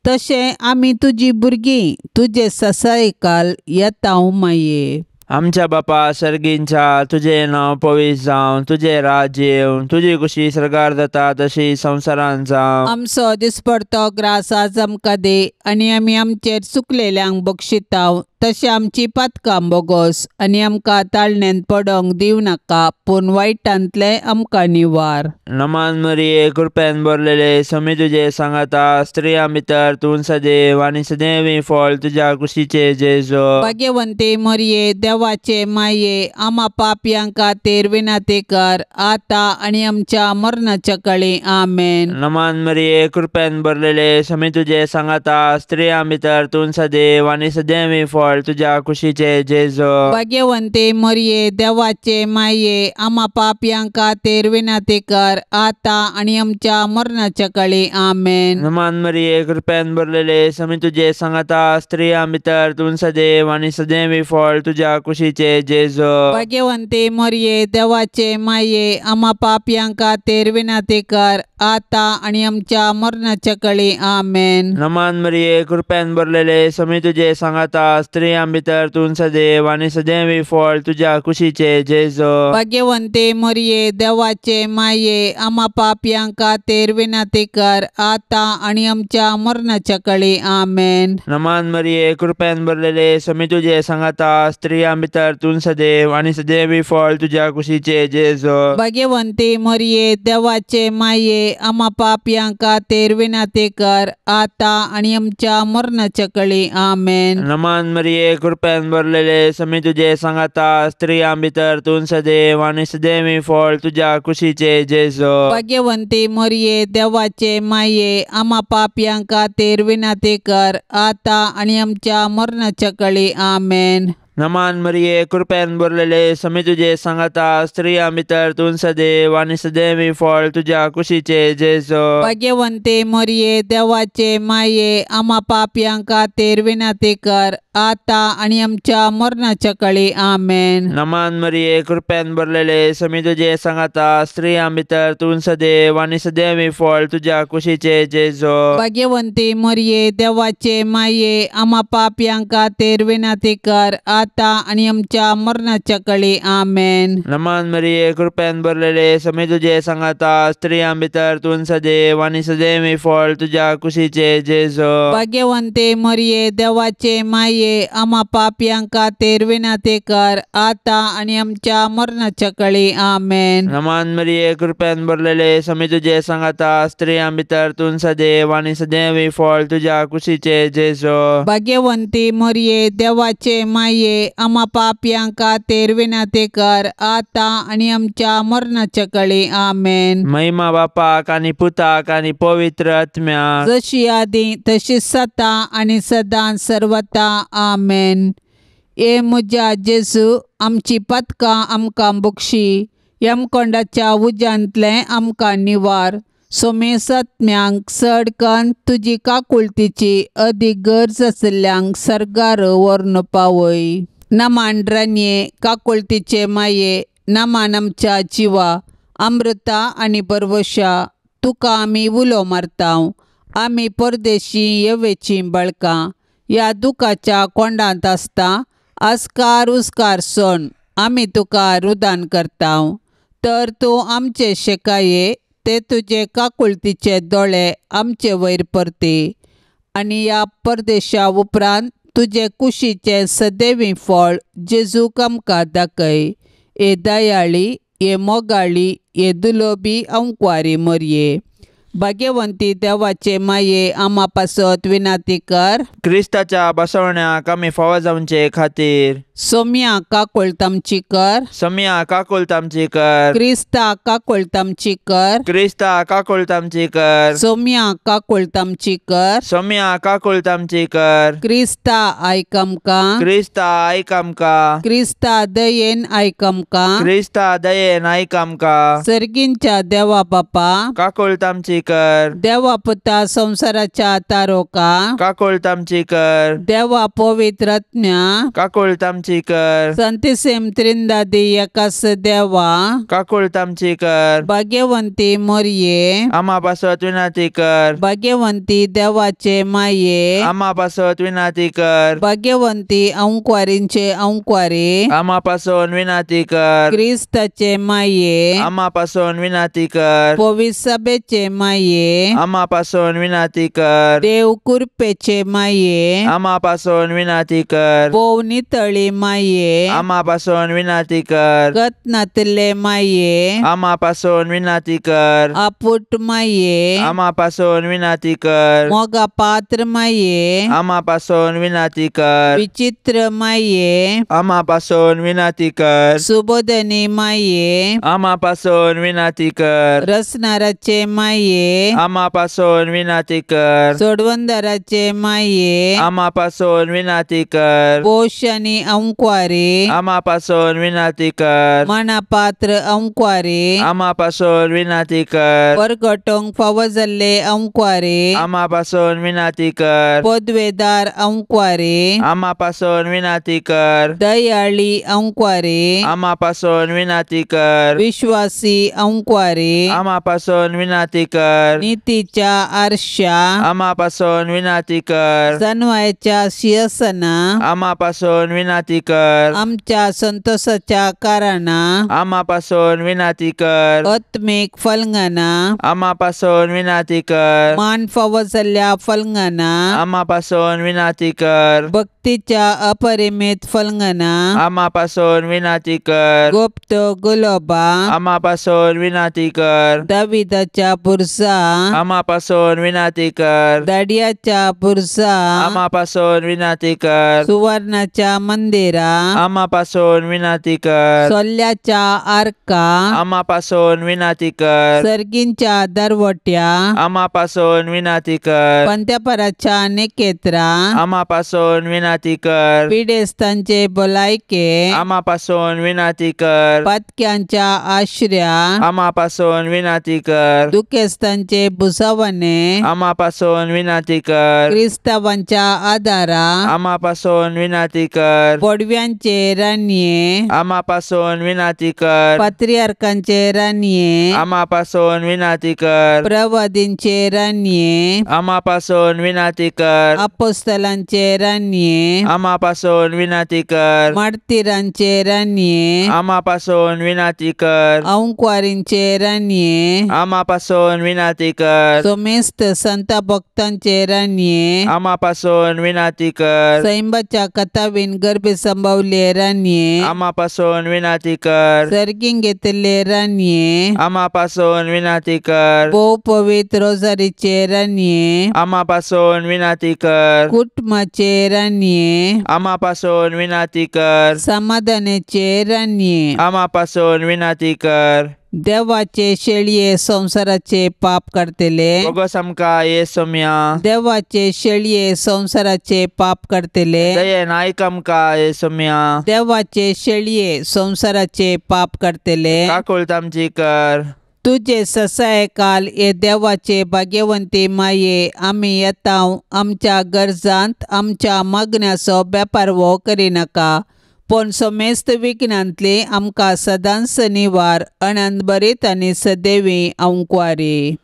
तशें आमी तुजीं भुरगीं तुजे ससायेकाल येतांव माये. आमच्या बापा सर्गींच्या, तुझे नांव पवित्र जावं, तुझे राज्य येवं, तुजी कुशी सर्गार जाता तशी संवसारांत जावं. आमचो दिसपडतो ग्रास आज आमकां दे, आनी आमी आमचेर चुकलेल्यांक बक्षितांव तशें आमची पातकां बोगोस, आनी आमकां ताळण्यांत पडोंक दिवं नाका, पूण वायटांतले आमकां निवार. नमान मरिये कृपेन भरलेले समी तुजे सांगाता स्त्रियां भितर तूं सदैव आनी सदैवी फळ तुज्या कुशीचे जेजू. भाग्यवंते मरिये देवा देवाचे माये आम्हा पापयांका तेर विनाते कर आता आणि आमच्या मरणाच्या काळी आमेन. नमान मरिये कृपेन भरलेले समी तुझे सांगाता स्त्रिया भितर तूं सदैव आणि सदैवी फळ तुझ्या कुशीचे जेजू. भाग्यवंते मरिये देवाचे माये आम्हा पापयांका तेर विनाते कर आता आणि आमच्या मरणाच्या काळी आमेन. नमान मरिये कृपेन भरलेले समी तुझे सांगाता स्त्रिया भितर तूं सदैव आणि सदैवी फळ तुझ्या कुशीचे जेजू. भाग्यवंते मरिये देवाचे माये आम्हा पापयांका तेर विनाते कर आता आणि आमच्या मरणाच्या काळी आमेन. नमान मरिये कृपेन भरलेले समी तुझे सांगाता स्त्रिया भितर तूं सदैव आणि सदैवी फळ तुझ्या कुशीचे जेजू. भाग्यवंते मरिये देवाचे माये आम्हा पापयांका तेर विनाते कर आता आणि आमच्या मरणाच्या काळी आमेन. नमान मरिये कृपेन भरलेले समी तुझे सांगाता स्त्रिया भितर तूं सदैव आणि सदैवी फळ तुझ्या कुशीचे जेजू. भाग्यवंते मरिये देवाचे माये आम्हा पापयांका तेर विनाते कर आता आणि आमच्या मरणाच्या काळी आमेन. नमान मरिये कृपेन भरलेले समी तुझे सांगाता स्त्रिया भितर तूं सदैव आणि सदैवी फळ तुझ्या कुशीचे जेजू. भाग्यवंते मरिये देवाचे माये आम्हा पापयांका तेर विनाते कर आता आणि आमच्या मरणाच्या काळी आमेन. नमान मरिये कृपेन भरलेले समी तुझे सांगाता स्त्रिया भितर तूं सदैव आणि सदैवी फळ तुझ्या कुशीचे जेजू. भाग्यवंते मरिये देवाचे माये आम्हा पापयांका तेर विनाते कर आता आणि आमच्या मरणाच्या काळी आमेन. नमान मरिये कृपेन भरलेले समी तुझे सांगाता स्त्रिया भितर तूं सदैव आणि सदैवी फळ तुझ्या कुशीचे जेजू. भाग्यवंते मरिये देवाचे माये आम्हा पापयांका तेर विनाते कर आता आणि आमच्या मरणाच्या काळी आमेन. नमान मरिये कृपेन भरलेले समी तुझे सांगाता स्त्रिया भितर तूं सदैव आणि सदैवी फळ तुझ्या कुशीचे जेजू. भाग्यवंते मरिये देवाचे माये आम्हा पापयांका तेर विनाते कर आता आणि आमच्या मरणाच्या काळी आमेन. नमान मरिये कृपेन भरलेले समी तुझे सांगाता स्त्रिया भितर तूं सदैव आणि सदैवी फळ तुझ्या कुशीचे जेजू. भाग्यवंती मरिये देवाचे माये आम्हा पापयांका तेर विनाते कर आता आणि आमच्या मरणाच्या काळी आमेन. महिमा बापाक आणि पुताक आणि पवित्र आत्म्याक जशी आदी तशी सता आणि सदां सर्वता आमेन. ए म्हज्या जेजू आमची पथकां आमकां बक्षी यमकोंडाच्या उज्यांतले आमकां निवार. सोमेस आत्म्यांक सडकन तुजी काकुळतीची अदीक गरज आसल्यांक सर्गार व्हरून पावय. नमान रान्ये काकुळतीचे माये नमान आमच्या जिवा अमृता आणि परवशा तुका आमी उलो मारतांव. आमी परदेशी येवेची बळकां ह्या दुखाच्या कोंडांत आसता आस्कार उस्कार सोन आमी तुका रुदान करतांव. तर तूं आमचे शेकाये ते तुजे काकुळतीचे दोळे आमचे वयर परते आनी ह्या परदेशा उपरांत तुजे कुशीचे सदैवी फळ जेजूक आमकां दाखय. ए दयाळी ए मोगाळी ए दुलोबी अंकवारी मरये. भाग्यवंती देवाचे माये आम्हा पासत विनाती कर. क्रिस्ताच्या बसवण्याक आमी फावो जावचे खातीर सोम्या काकुळतामची कर. सोम्या काकुळतामची कर. क्रिस्ता काकुळतामची कर. क्रिस्ता काकुळतामची कर. सोम्या काकुळतामची कर. सोम्या काकुळतामची कर. क्रिस्ता आयक आमकां. क्रिस्ता आयक आमकां. क्रिस्ता दयेन आयक आमकां. क्रिस्ता दयेन आयक आमकां. सर्गींच्या देवा बापा काकुळतामची कर. देवा पुता संसाराच्या तारोका काकुळतामची कर. देवा पवित्र आत्म्या काकुळतामची कर. संतिसेम त्रिंदादी एकास देवा काकुळतामची कर. भाग्यवंती मरये आम्हा पासत विनाती कर. भाग्यवंती देवाचे माये आम्हा पासत विनाती कर. भाग्यवंती अंकवारींचे अंकवारी आम्हा पासून विनाती कर. क्रिस्ताचे माये आम्हा पासून विनाती कर. पवित्र सभेचे माये माये आम्हा पासून विनंती कर. देव कृपेचे माये आम्हा पासून विनंती कर. बोवनी तळी माये आम्हा पासून विनंती कर. गतनातले माये आम्हा पासून विनंती कर. आपुट माये आम्हा पासून विनंती कर. मोगा पात्र माये आम्हा पासून विनंती कर. विचित्र माये आम्हा पासून विनंती कर. सुबोधनी माये आम्हा पासून विनंती कर. रसनाराचे माये आम्हा पासून विनंती कर. सोडवंदराचे माये आम्हा पासून विनंती कर. पोष आणि अंक्वारे आम्हा पासून विनंती कर. मनापात्र अंक्वारे आम्हा पासून विनंती कर. परगटोंक फावो जाल्ले अंक्वारे आम्हा पासून विनंती कर. पदवेदार अंक्वारे आम्हा पासून विनंती कर. दयाळी अंक्वारे आम्हा पासून विनंती कर. विश्वासी अंक्वारे आम्हा पासून विनंती कर. नीतीच्या आरशा आम्हा पासून विनंती कर. सन्वयाच्या सिंहासना आम्हा पासून विनंती कर. आमच्या संतोषाच्या कारणा आम्हा पासून विनंती कर. आत्मिक फलंगाना आम्हा पासून विनंती कर. मान फावो जाल्ल्या फलंगाना आम्हा पासून विनंती कर. भक्तीच्या अपरिमित फलंगाना आम्हा पासून विनंती कर. गुप्त गुलोबा आम्हा पासून विनंती कर. दाविदाच्या पुरसा आम्हा पासून विनंती कर. दाडियाच्या पुरसा आम्हा पासून विनंती कर. सुवर्णाच्या मंदिरा आम्हा पासून विनंती कर. सोल्ल्याच्या आर्का आम्हा पासून विनंती कर. सर्गींच्या दरवट्या आम्हा पासून विनंती कर. पंत्यापराच्या नेकेत्रा आम्हा पासून विनंती कर. पिडेस्तांचे भलायके आम्हा पासून विनंती कर. पातक्यांच्या आश्र्या आम्हा पासून विनंती कर. दुखेस्तांचे बुसावणे आम्हा पासून विनंती कर. क्रिस्तावांच्या आदारा आम्हा पासून विनंती कर. पडव्यांचे रान्ये आम्हा पासून विनंती कर. पात्रियार्कांचे रान्ये आम्हा पासून विनंती कर. प्रवादींचे रान्ये आम्हा पासून विनंती कर. अपोस्तलांचे रान्ये आम्हा पासून विनंती कर. मार्तिरांचे रान्ये आम्हा पासून विनंती कर. अंक्वारींचे रान्ये आम्हा पासून विनंती कर. सोमेस्त संत भक्तांचे रान्ये आम्हा पासून विनंती कर. सैंबाच्या कथावीन गर्भे संभवले रान्ये आम्हा पासून विनंती कर. सर्गीन घेतले रान्ये आम्हा पासून विनंती कर. भोव पवित्र रोजारीचे रान्ये आम्हा पासून विनंती कर. कुटुंबाचे रान्ये आम्हा पासून विनंती कर. समाधानाचे रान्ये आम्हा पासून विनंती कर. देवाचे शेळये संसाराचे पाप करतले बोगस आमकां येसू म्या. देवाचे शेळये संसाराचे पाप करतले दयेन आयक आमकां येसू म्या. देवाचे शेळये संसाराचे पाप करतले काकूळट आमची कर. तुझे ससाय काल ये देवाचे भाग्यवंती माये आम्ही येताव आमच्या गरजांत आमच्या मागण्याचो बेपार वो करिनाका पण समेस्त विघ्नांतले आमकां सदांच निवार अनंत बरीत आनी सदैवी अंकुवारी.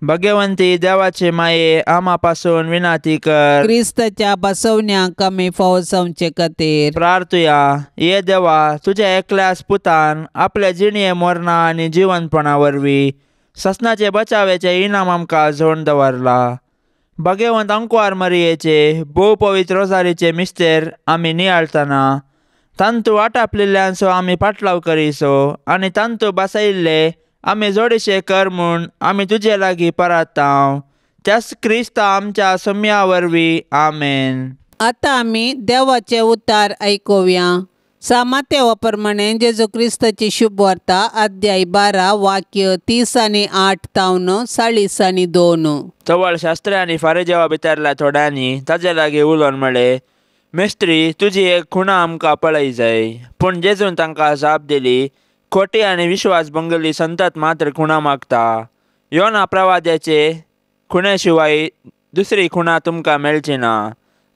भाग्यवंती देवाचे माये आम्हा पासून विनंती कर. क्रिस्ताच्या बसवण्याक आमी फावो जावचे खातीर प्रार्थुया. ये देवा तुझ्या एकल्याच पुतान आपल्या जिणये मरणा आनी जिवंतपणा वरवीं ससनाचे बचावेचे इनाम आमकां जोडून दवरला. भाग्यवंत अंकुवार मरियेचे भोव पवित्र रोजारीचे मिस्तेर आमी नियाळतना तांतू आटापलेल्यांचो आमी पाटलाव करिसो आनी तांतू बसयल्ले आमी जोडशे कर म्हूण आमी तुजे लागीं परताव. त्याच क्रिस्ता आमच्या सोम्या वरवीं आमेन. आतां आमी देवाचे उतार आयकुया. सामात्या प्रमाणे जेजू क्रिस्ताची शुभ वार्ता अध्याय 12 वाक्य 30 आनी 8 तावन 40 आनी 2. चवळ शास्त्री आनी फारिजेवा भितरल्या थोड्यांनी ताजे लागीं उलोवन म्हळें, मेस्त्री तुजी एक खुणा आमकां पळय जाय. पूण जेजून तांकां जाप दिली, खोटी आनी विश्वास भंगली संतत मात्र खुणा मागता. योना प्रवाद्याचे खुणे शिवाय दुसरी खुणा तुमकां मेळची ना.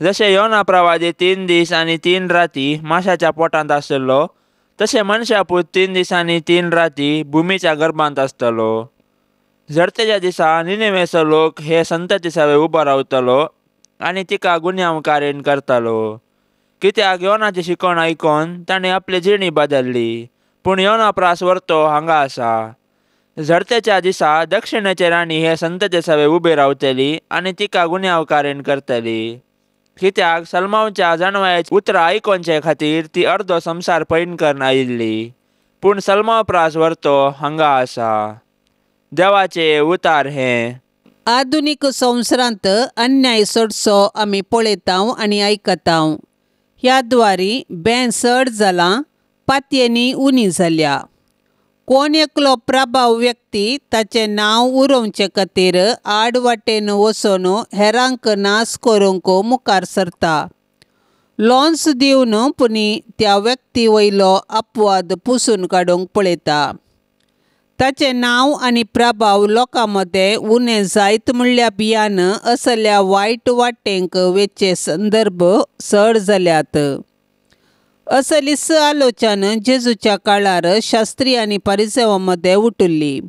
जशे योना प्रवादी 3 दीस आनी 3 राती माशाच्या पोटांत आसतलो, तशे मनशा पूत 3 दीस आनी 3 राती भुमीच्या गर्भांत आसतलो. झडतेच्या दिसा निनेवेचो लोक हे संतती सवे उबो रावतलो आनी तिका गुन्यांवकारीण करतलो. कित्याक योनाची शिकवण आयकोन ताणें आपली जिणी बदल्ली. पूण योना प्रास व्हरतो हांगा आसा. झडतेच्या दिसा दक्षिणेचे राणी हे संतचे सवे उबे रावतली आनी तिका गुन्यांवकारीण करतली, कित्याक सलमांच्या जानवायाची उतरां आयकोनचे खातीर ती अर्दो संवसार पैन करून आयिल्ली. पूण सलमांव प्रास व्हरतो हांगा आसा. देवाचे उतार हे. आधुनीक संवसारांत अन्याय चडसो आमी पळयतांव आनी आयकतांव. ह्या द्वारी बें चड जालां, पातयेंनी उणी जाल्या. कोण एकलो प्रभाव व्यक्ती ताचें नांव उरोवचे खातीर आड वाटेन वचून हेरांक नास करूंक मुखार सरता. लॉन्स दिवन पुनी त्या व्यक्ती वयलो अपवाद पुसून काडूंक पळयता. ताचें नांव आनी प्रभाव लोकां मदें उणें जायत म्हणल्या भियान असल्या वायट वाटेंक वेचे संदर्भ चड जाल्यात. असलीच आलोचन जेजूच्या काळार शास्त्री आनी फारिसेवां मदें उठिल्ली.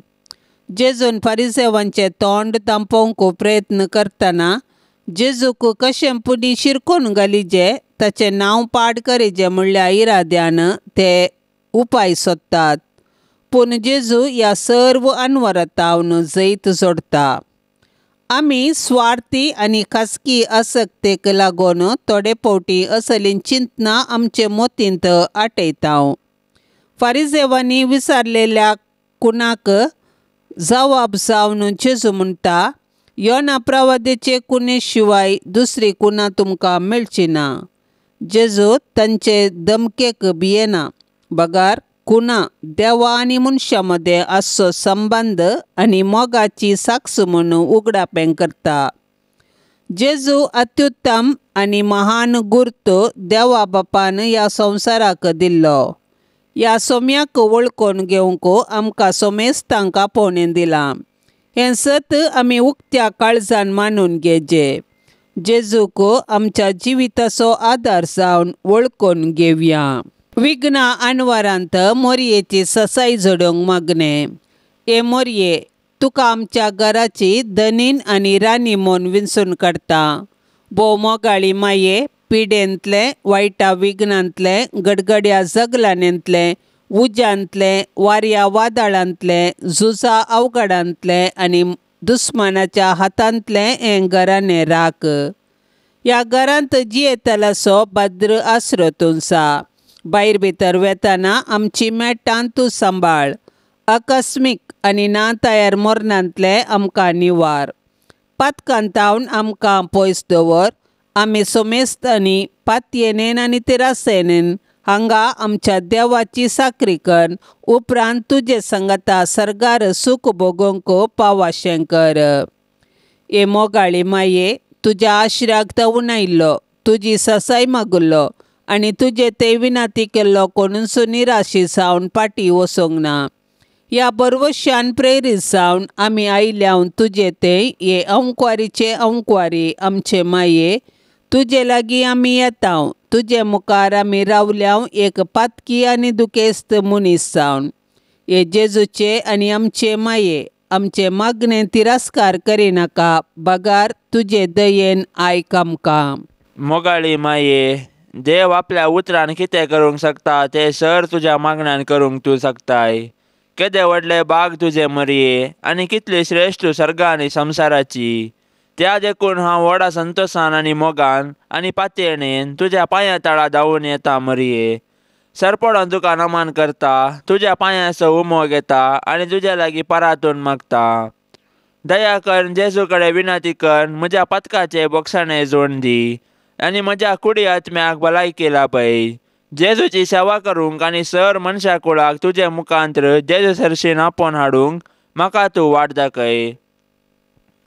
जेजून फारिसेवांचें तोंड तांपोवंक प्रयत्न करतना जेजूक कशें पुनी शिरकोवन घालिजे ताचें नांव पाड करिजे म्हणल्या इराद्यान ते उपाय सोदतात. पूण जेजू ह्या सर्व अनवरतावन जैत जोडटा. आमी स्वार्थी आनी खासगी आसक्तेक लागून थोडे फावटी असलीं चिंतनां आमचे मोतींत आटयतांव. फारिसेवांनी विचारलेल्या कुणाक जबाब जावन जेजू म्हणटा, योना प्रवादेचे कुणे शिवाय दुसरी कुणा तुमकां मेळची ना. जेजू तांचे धमकेक भियेना. बगार कुणा देवा आनी मनशा मदें आसचो संबंद आनी मोगाची साक्ष म्हूण उगडापें करता. जेजू अत्युत्तम आनी महान गुर्त देवा बापान ह्या संवसाराक दिल्लो. ह्या सोम्याक वळखून घेवंक आमकां सोमेस्तांक आपोवणें दिलां. हें सत आमी उक्त्या काळजान मानून घेवचें. जेजूक आमच्या जिविताचो आदार जावन वळखून घेवया. विघ्ना अनवरांत मोरयेची ससाई जोडूंक मागणें. हे मोरये, तुका आमच्या घराची धनीन आनी राणी म्हूण विंचून काडटा. भोव मोगाळी माये, पिडेंतले, वायटा विघ्नांतले, गडगड्या जगलांतले, उज्यांतले, वाऱ्या वादळांतले, झुजा अवघडांतले आनी दुस्मानाच्या हातांतले हें घराणें राख. ह्या घरांत जियेतलासो भद्र आसरो तुंचा. भायर भितर वेताना आमची मेटां तूं सांबाळ. आकस्मीक आनी ना तयार मोरणांतले आमकां निवार. पातकांतावन आमकां पयस दवर. आमी सोमेस्तांनी पातयेनेन आनी तिरासेनेन हांगा आमच्या देवाची साकरी कर. उपरांत तुजे संगता सर्गार सूख भोगूंक पावाशें कर. हे मोगाळी माये, तुज्या आश्र्याक तवुनायिल्लो, तुजी ससाय मागुल्लो आनी तुजे ते विनाती केल्लो कोणूच निराशी जावन फाटीं वचोंक ना. ह्या बरवश्यान प्रेरीत जावन आमी आयल्याव तुजे ते हे अंकवारीचे अंकवारी आमचे माये, तुजे लागीं आमी येतांव. तुजे मुखार आमी रावल्याव एक पातकी आनी दुखेस्त मनीस जावन. हे जेजूचे आनी आमचे माये, आमचे मागणें तिरस्कार करिनाका. बगार तुजे दयेन आयक आमकां. मोगाळी माये, देव आपल्या उतरान कितें करूंक शकता ते सर तुज्या मागण्यान करूंक तूं शकताय. केदे व्हडले बाग तुजे मरये आनी कितली श्रेश्ठ सर्गा आनी संवसाराची. त्या देखून हांव व्हडा संतोशान आनी मोगान आनी पातयेणेन तुज्या पांयां तळा धांवून येता मरये. सरपडोन तुका नमन करता, तुज्या पांयांचो उमो घेता आनी तुज्या लागीं परातून मागता. दया कर, जेजू कडेन विनंती कर, म्हज्या पथकाचे बोगसाणें जोडून दी आनी म्हज्या कुडी आत्म्याक भलायकी लाभय. जेजूची सेवा करूंक आनी सर मनशा कुळाक तुजे मुखांत्र जेजू सरशीन आपोवन हाडूंक म्हाका तूं वाट दाखय.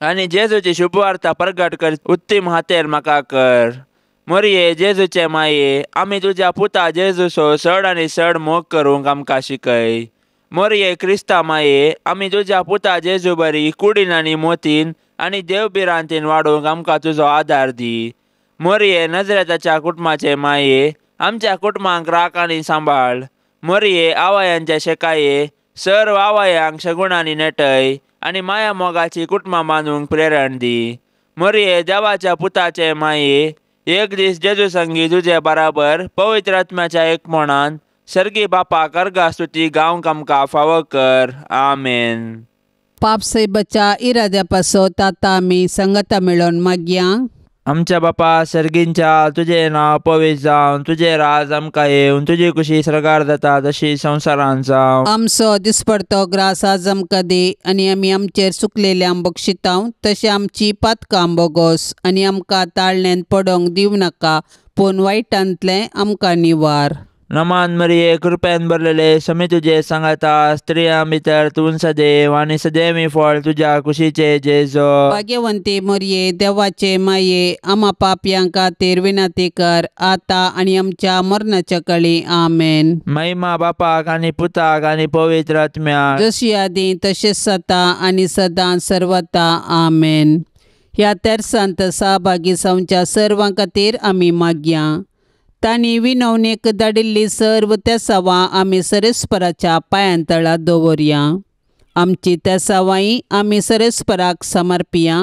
आनी जेजूची शुभवार्ता प्रगट कर उत्तीम हातेर म्हाका कर. मरये, जेजूचे माये, आमी तुज्या पुता जेजूचो चड आनी चड मोग करूंक आमकां शिकय. मरये, क्रिस्ता माये, आमी तुज्या पुता जेजू बरी कुडीन आनी मोतीन आनी देवबिरांतीन वाडूंक आमकां तुजो आदार दी. मरये, नजरेताच्या कुटुंबाचे माये, आमच्या कुटुंबांक राख आनी सांबाळ. मरये, आवयांच्या शेकाये, सर्व आवयांक शगुणांनी नेटय आनी माया मोगाची कुटुंबां बांदूंक प्रेरण दी. मरये, देवाच्या पुताचे माये, एक दीस जेजू संगी तुजे बराबर पवित्र आत्म्याच्या एकमोणान सर्गी बापा कर्गा स्तुती गावंक आमकां फावो कर. आमेन. पाप से बचा इराद्या पासो ताता आमी संगता मेळोन मागया. आमच्या बापा सर्गींच्या तुझे नाव पवित्र जावन तुझे राज आमकां येवन तुजी कुशी सरकार जाता तशी संवसारांत जावं. आमचो दिसपडतो ग्रास आज आमकां दे आनी आमी आमचेर चुकलेल्यांक बक्षितांव तशें आमची पातकां बोगोस आनी आमकां ताळण्यांत पडोंक दिवं नाका पूण वायटांतलें आमकां निवार. नमान मरिये कृपेन भरलेले समी तुझे सांगाता स्त्रियां भितर तूं सदैव आनी सदैवी फळ तुझ्या कुशीचे जेजो. भाग्यवंते मरिये देवाचे माये आम्हा पापयां खातीर विनंती कर आता आनी आमच्या मरणाच्या काळी. आमेन. महिमा बापाक आनी पुताक आनी पवित्र आत्म्याक जशी आदी तशेंच जाता आनी सदां सर्वता. आमेन. ह्या तेर्सांत सहभागी जावच्या सर्वां खातीर आमी मागया. तांणी विनवणेक धाडिल्ली सर्व तेसावां आमी सरेस्पराच्या पांयां तळा दवरया. आमची तेसावांय आमी सरेस्पराक समर्पिया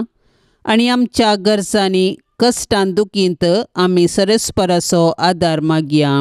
आनी आमच्या गरजांनी कश्टान दुखींत आमी सरेस्पराचो आदार मागया.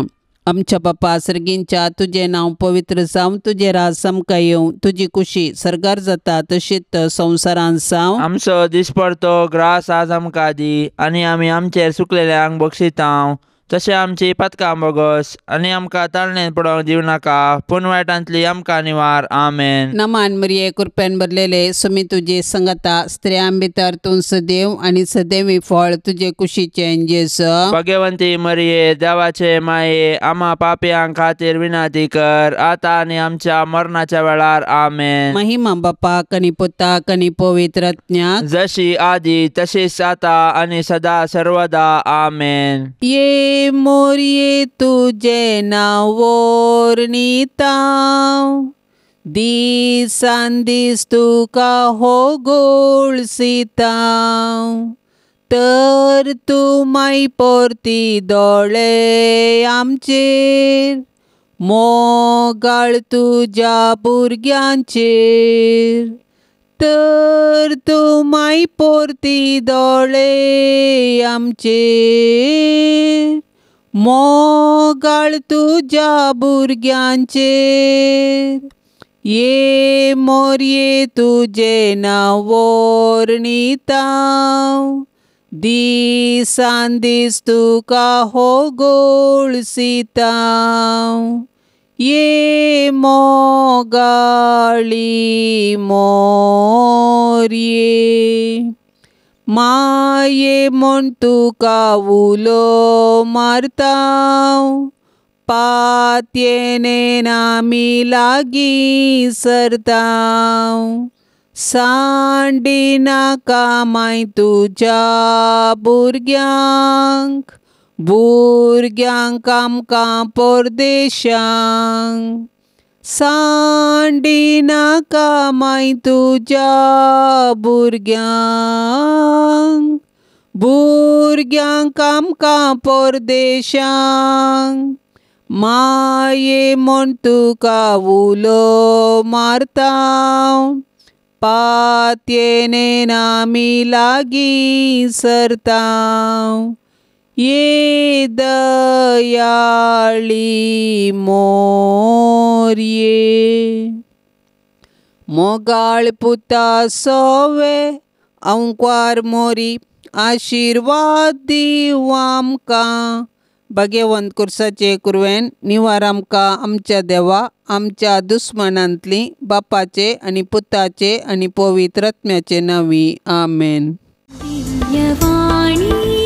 आमच्या बापा सर्गींच्या तुजें नांव पवित्र जावं तुजें राज आमकां येवं तुजी कुशी सरकार जाता तशीच संवसारांत जावं. आमचो दिसपडतो ग्रास आज आमकां दी आनी आमी आमचेर चुकलेल्यांक बक्षितांव तशें आमची पातकां बोगोस आनी आमकां ताळणेंत पडोंक दिवं नाका पूण वायटांतली आमकां निवार. आमेन. नमान मरिये कृपेन भरलेले समी तुजे संगता स्त्रियां भितर तूं सदैव आनी सदैवी फळ तुजे कुशीचें जेजो. भाग्यवंती मरिये देवाचे माये आम्हा पापयां खातीर विनंती कर आता आनी आमच्या मरणाच्या वेळार. आमेन. महिमा बापाक आनी पुताक आनी पवित्र आत्म्याक जशी आदी तशीच आता आनी सदा सर्वदा. आमेन. ये मोरये तुजे नांव वर्णितां दिसान दीस तुका होगोळ सितां तर तूं माई परती दोळे आमचेर मोगाळ तुज्या भुरग्यांचेर तर तूं माई परती दोळे आमचेर मोगाळ तुज्या भुरग्यांचेर. ये मोरये तुजे नांव वर्णितां दिसान दीस तुका होगोळ सितां ये मोगाळी मोरये. माये म्हूण तुका उलो मारतां पातयेन आमी लागीं सरतां सांडी नाका माय तुज्या भुरग्यांक भुरग्यांक आमकां परदेशांक सांडी नाका माय तुज्या भुरग्यांक भुरग्यांक आमकां परदेशांक. माये म्हूण तुका उलो मारतां पातयेन आमी लागीं सरतां ये दयाळी मोरये. मोगाळ पुता सोवे अंकवार मोरी आशिर्वाद दिव आमकां. भाग्यवंत कुर्साचे कुरवेन निवार आमकां आमच्या देवा आमच्या दुस्मनांतली बापाचे आनी पुताचे आनी पवित्र आत्म्याचे नांवी. आमेन. दिव्यवाणी